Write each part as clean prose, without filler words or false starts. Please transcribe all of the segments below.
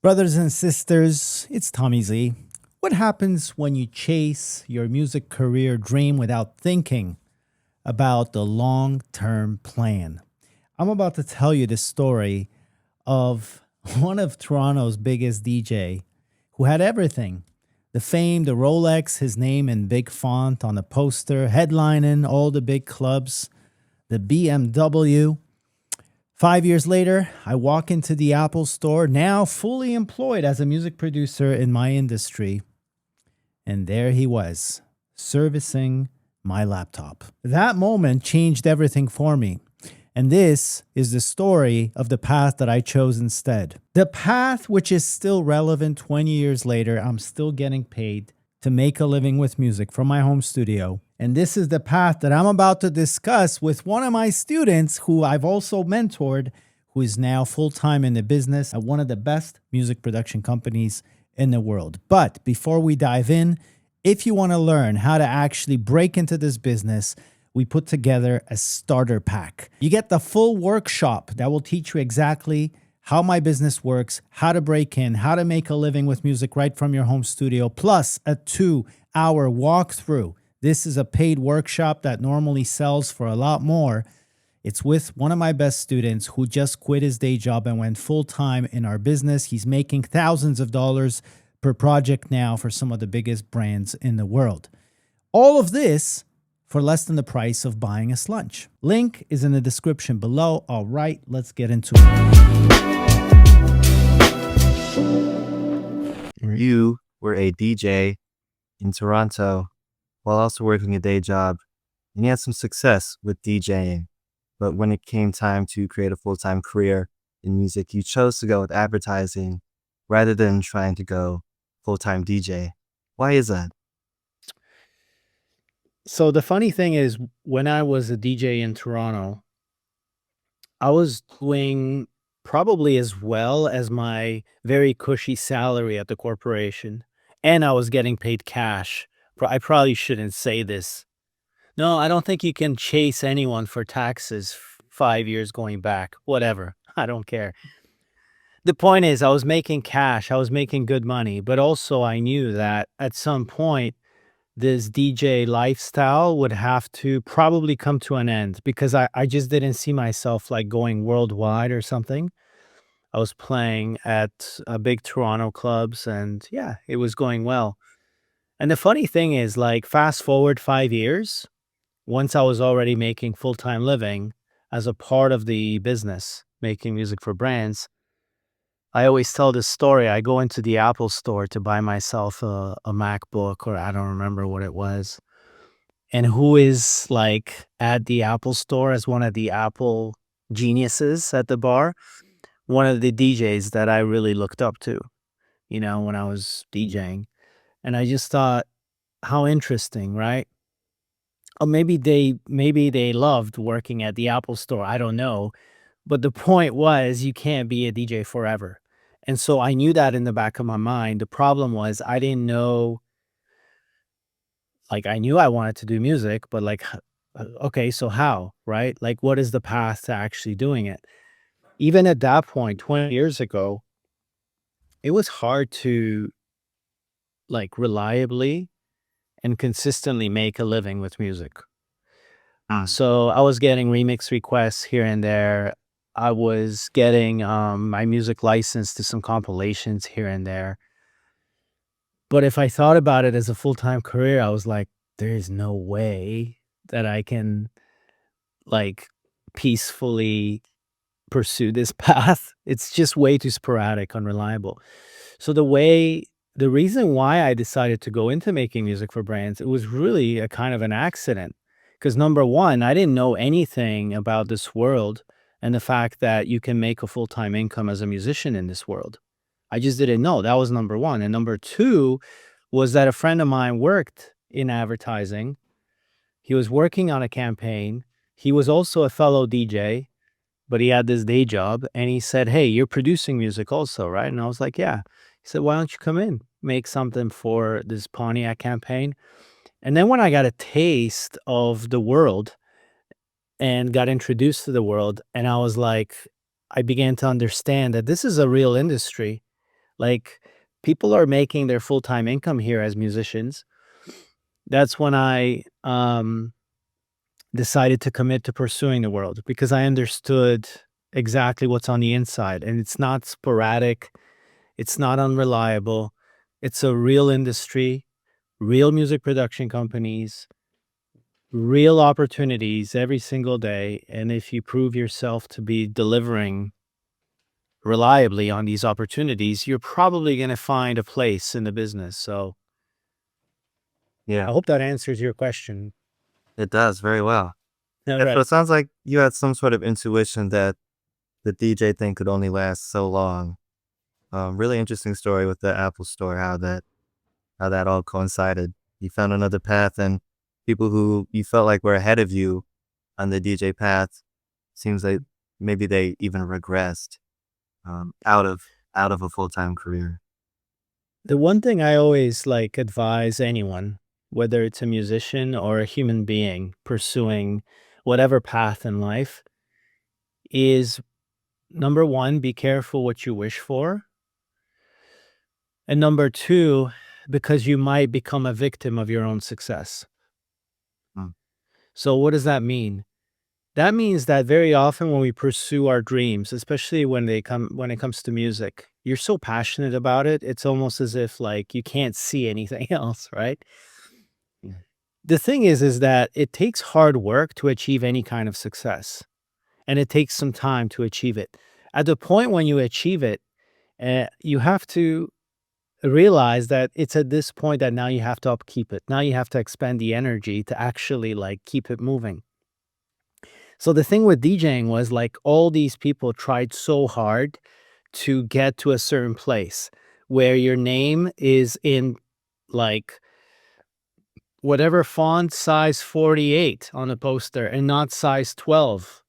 Brothers and sisters, it's Tommy Z. What happens when you chase your music career dream without thinking about the long term plan? I'm about to tell you the story of one of Toronto's biggest DJ who had everything: the fame, the Rolex, his name in big font on a poster, headlining all the big clubs, the BMW. 5 years later, I walk into the Apple store, now fully employed as a music producer in my industry. And there he was, servicing my laptop. That moment changed everything for me. And this is the story of the path that I chose instead. The path which is still relevant 20 years later. I'm still getting paid to make a living with music from my home studio. And this is the path that I'm about to discuss with one of my students who I've also mentored, who is now full-time in the business at one of the best music production companies in the world. But before we dive in, if you want to learn how to actually break into this business, we put together a starter pack. You get the full workshop that will teach you exactly how my business works, how to break in, how to make a living with music right from your home studio, plus a 2-hour walkthrough. This is a paid workshop that normally sells for a lot more. It's with one of my best students who just quit his day job and went full-time in our business. He's making thousands of dollars per project now for some of the biggest brands in the world. All of this for less than the price of buying us lunch. Link is in the description below. All right, let's get into it. You were a DJ in Toronto while also working a day job, and you had some success with DJing. But when it came time to create a full-time career in music, you chose to go with advertising rather than trying to go full-time DJ. Why is that? So the funny thing is, when I was a DJ in Toronto, I was doing probably as well as my very cushy salary at the corporation, and I was getting paid cash. I probably shouldn't say this. No, I don't think you can chase anyone for taxes 5 years going back. Whatever. I don't care. The point is, I was making cash. I was making good money, but also I knew that at some point, this DJ lifestyle would have to probably come to an end because I just didn't see myself like going worldwide or something. I was playing at big Toronto clubs and yeah, it was going well. And the funny thing is, like, fast forward 5 years, once I was already making full-time living as a part of the business, making music for brands, I always tell this story. I go into the Apple store to buy myself a MacBook, or I don't remember what it was. And who is like at the Apple store as one of the Apple geniuses at the bar? One of the DJs that I really looked up to, when I was DJing. And I just thought, how interesting, right? Or maybe they loved working at the Apple store. I don't know. But the point was, you can't be a DJ forever. And so I knew that in the back of my mind. The problem was I didn't know, like, I knew I wanted to do music, but like, okay, so how, right? Like, what is the path to actually doing it? Even at that point, 20 years ago, it was hard to like reliably and consistently make a living with music. So I was getting remix requests here and there. I was getting my music license to some compilations here and there. But if I thought about it as a full-time career, I was like, there is no way that I can like peacefully pursue this path. It's just way too sporadic, unreliable. So the reason why I decided to go into making music for brands, it was really a kind of an accident. Because number one, I didn't know anything about this world and the fact that you can make a full-time income as a musician in this world. I just didn't know. That was number one. And number two was that a friend of mine worked in advertising. He was working on a campaign. He was also a fellow DJ, but he had this day job. And he said, "Hey, you're producing music also, right?" And I was like, "Yeah." He said, "Why don't you come in, make something for this Pontiac campaign?" And then when I got a taste of the world and got introduced to the world, and I was like, I began to understand that this is a real industry. Like, people are making their full-time income here as musicians. That's when I decided to commit to pursuing the world because I understood exactly what's on the inside, and it's not sporadic, it's not unreliable. It's a real industry, real music production companies, real opportunities every single day, and if you prove yourself to be delivering reliably on these opportunities, you're probably going to find a place in the business. So Yeah, I hope that answers your question. it does very well. All Yeah, so right. it sounds like you had some sort of intuition that the DJ thing could only last so long. Really interesting story with the Apple Store, how that all coincided. You found another path, and people who you felt like were ahead of you on the DJ path seems like maybe they even regressed out of a full time career. The one thing I always like advise anyone, whether it's a musician or a human being pursuing whatever path in life, is number one, be careful what you wish for. And number two, because you might become a victim of your own success. Mm, So, what does that mean? That means that very often when we pursue our dreams, especially when it comes to music, you're so passionate about it, it's almost as if like you can't see anything else, right? yeah. The thing is that it takes hard work to achieve any kind of success, and it takes some time to achieve it. At the point when you achieve it, you have to realize that it's at this point that now you have to upkeep it. Now you have to expend the energy to actually like keep it moving. So the thing with DJing was like all these people tried so hard to get to a certain place where your name is in like whatever font size 48 on the poster and not size 12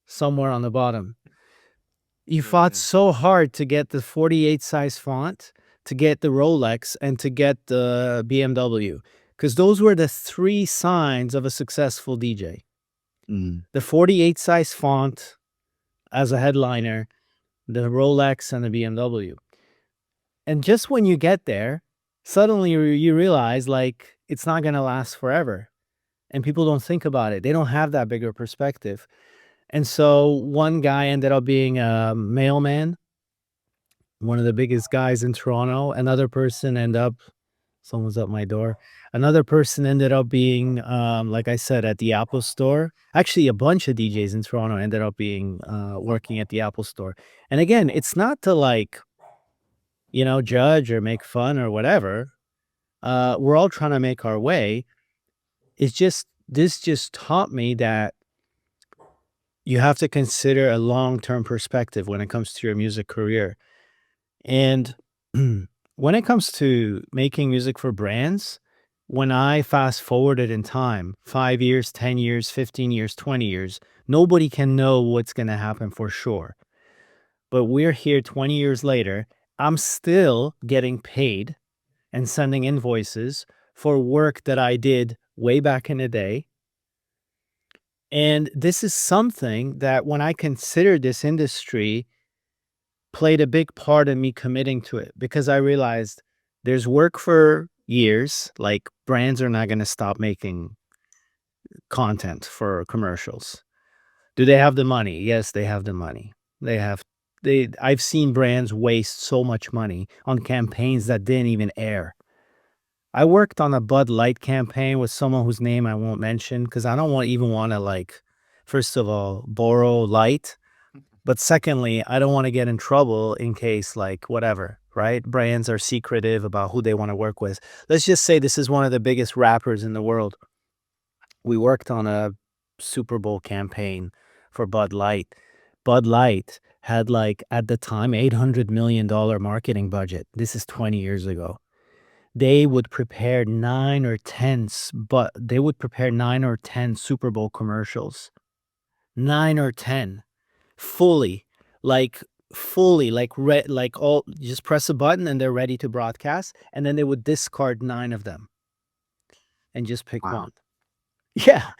somewhere on the bottom. You Sure fought did. so hard to get the 48 size font, to get the Rolex, and to get the BMW, because those were the three signs of a successful DJ. Mm, The 48 size font as a headliner, the Rolex, and the BMW. And just when you get there, suddenly you realize like it's not going to last forever. And people don't think about it. They don't have that bigger perspective. And so one guy ended up being a mailman, one of the biggest guys in Toronto. Another person ended up, someone's at my door. Another person ended up being, like I said, at the Apple store. Actually, a bunch of DJs in Toronto ended up being working at the Apple store. And again, it's not to like, judge or make fun or whatever. We're all trying to make our way. It's just, this just taught me that you have to consider a long-term perspective when it comes to your music career. And when it comes to making music for brands, when I fast forwarded in time, 5 years, 10 years, 15 years, 20 years, nobody can know what's going to happen for sure. But we're here 20 years later. I'm still getting paid and sending invoices for work that I did way back in the day. And this is something that when I consider this industry played a big part in me committing to it because I realized there's work for years. Like brands are not going to stop making content for commercials. Do they have the money? Yes, they have the money. They have I've seen brands waste so much money on campaigns that didn't even air. I worked on a Bud Light campaign with someone whose name I won't mention because I don't even want to like, first of all, borrow light. But secondly, I don't want to get in trouble in case like whatever, right? Brands are secretive about who they want to work with. Let's just say this is one of the biggest rappers in the world. We worked on a Super Bowl campaign for Bud Light. Bud Light had like at the time $800 million marketing budget. This is 20 years ago. They would prepare 9 or 10 Super Bowl commercials. 9 or 10 fully like like all you just press a button and they're ready to broadcast, and then they would discard 9 of them and just pick wow. one. Yeah.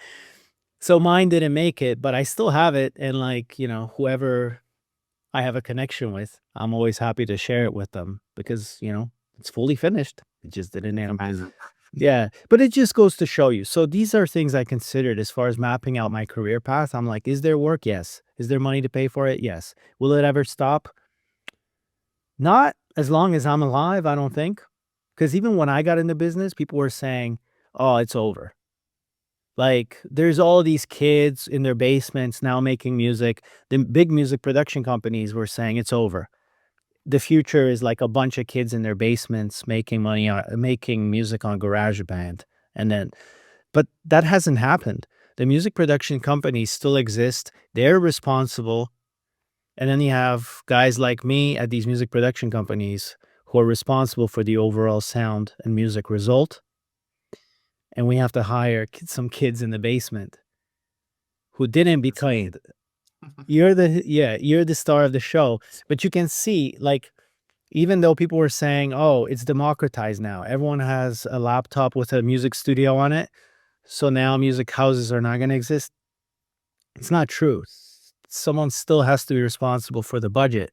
So mine didn't make it, but I still have it, and like, whoever I have a connection with, I'm always happy to share it with them because, it's fully finished. It just didn't It's end. amazing. Yeah, but it just goes to show you. So these are things I considered as far as mapping out my career path. I'm like, is there work? Yes. Is there money to pay for it? Yes. Will it ever stop? Not as long as I'm alive, I don't think. Because even when I got into business, people were saying, oh, it's over. Like, there's all these kids in their basements now making music. The big music production companies were saying it's over. The future is like a bunch of kids in their basements making money on making music on GarageBand. And then but that hasn't happened. The music production companies still exist. They're responsible. And then you have guys like me at these music production companies who are responsible for the overall sound and music result. And we have to hire some kids in the basement who didn't That's become. me. You're the star of the show. But you can see, like, even though people were saying, oh, it's democratized now, everyone has a laptop with a music studio on it. So now music houses are not going to exist. It's not true. Someone still has to be responsible for the budget.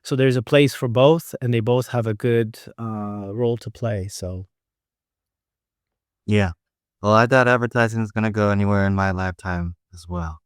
So there's a place for both, and they both have a good role to play. So Yeah. Well, I doubt advertising is gonna go anywhere in my lifetime as well.